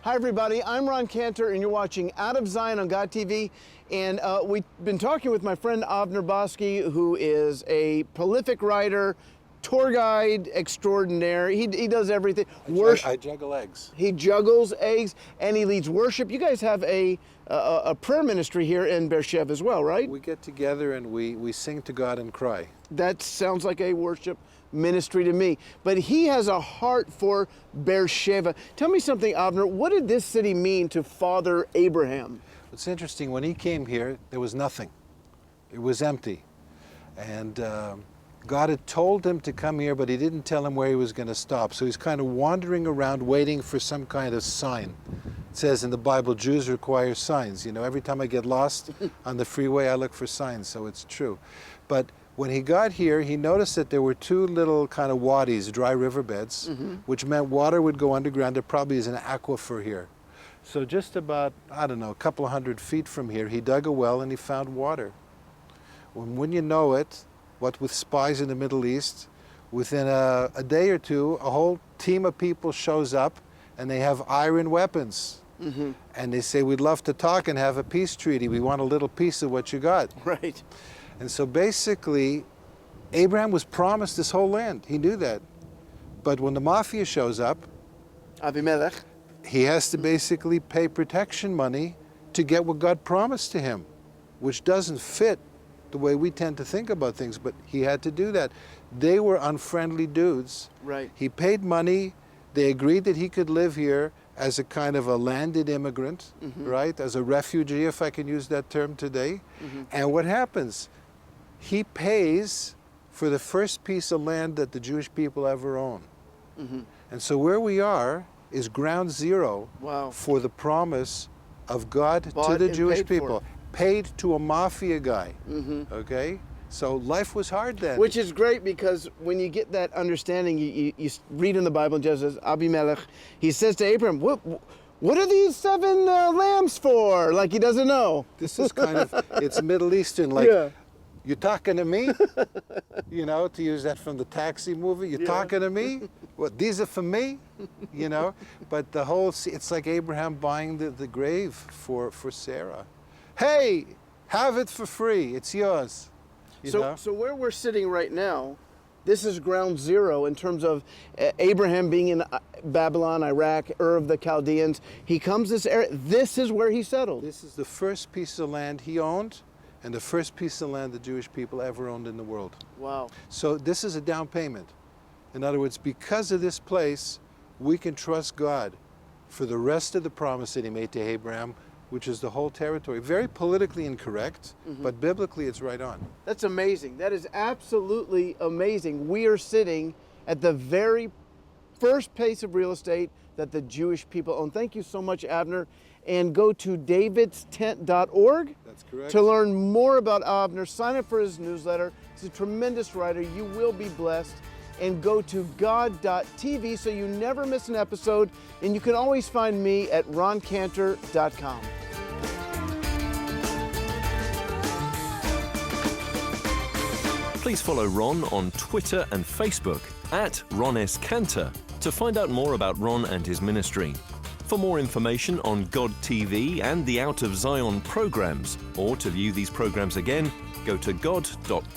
Hi everybody, I'm Ron Cantor and you're watching Out of Zion on God TV. And we've been talking with my friend Avner Bosky, who is a prolific writer, tour guide extraordinaire. He does everything. I juggle eggs. He juggles eggs and he leads worship. You guys have a prayer ministry here in Beersheba as well, right? We get together and we sing to God and cry. That sounds like a worship ministry to me. But he has a heart for Beersheba. Tell me something, Avner. What did this city mean to Father Abraham? It's interesting, when he came here, there was nothing. It was empty. And God had told him to come here, but he didn't tell him where he was going to stop. So he's kind of wandering around waiting for some kind of sign. It says in the Bible, Jews require signs. You know, every time I get lost on the freeway, I look for signs, so it's true. But when he got here, he noticed that there were two little kind of wadis, dry riverbeds, which meant water would go underground. There probably is an aquifer here. So just about, I don't know, a couple of 100 feet from here, he dug a well and he found water. When you know it, what with spies in the Middle East, within a day or two, a whole team of people shows up and they have iron weapons. And they say, we'd love to talk and have a peace treaty. We want a little piece of what you got. Right. And so basically, Abraham was promised this whole land. He knew that. But when the mafia shows up, Abimelech. he has to basically pay protection money to get what God promised to him, which doesn't fit the way we tend to think about things, but he had to do that. They were unfriendly dudes. Right. He paid money. They agreed that he could live here as a kind of a landed immigrant, right? As a refugee, if I can use that term today. And what happens? He pays for the first piece of land that the Jewish people ever own. And so where we are is ground zero for the promise of God to the Jewish people. Paid to a mafia guy, okay? So life was hard then. Which is great because when you get that understanding, you read in the Bible, it says, Abimelech, he says to Abraham, what are these 7 lambs for? Like he doesn't know. This is kind of, it's Middle Eastern, like, you talking to me? You know, to use that from the Taxi movie, you talking to me? What, these are for me? You know, but the whole, it's like Abraham buying the grave for Sarah. Hey, have it for free, it's yours. So where we're sitting right now, this is ground zero in terms of Abraham being in Babylon, Iraq, Ur of the Chaldeans. He comes this area, this is where he settled. This is the first piece of land he owned and the first piece of land the Jewish people ever owned in the world. Wow. So this is a down payment. In other words, because of this place, we can trust God for the rest of the promise that he made to Abraham, which is the whole territory. Very politically incorrect, but biblically it's right on. That's amazing. That is absolutely amazing. We are sitting at the very first piece of real estate that the Jewish people own. Thank you so much, Avner. And go to davidstent.org. That's correct. To learn more about Avner. Sign up for his newsletter. He's a tremendous writer. You will be blessed. And go to god.tv so you never miss an episode. And you can always find me at roncantor.com. Please follow Ron on Twitter and Facebook at Ron S. Cantor to find out more about Ron and his ministry. For more information on God TV and the Out of Zion programs, or to view these programs again, go to god.tv/Zion.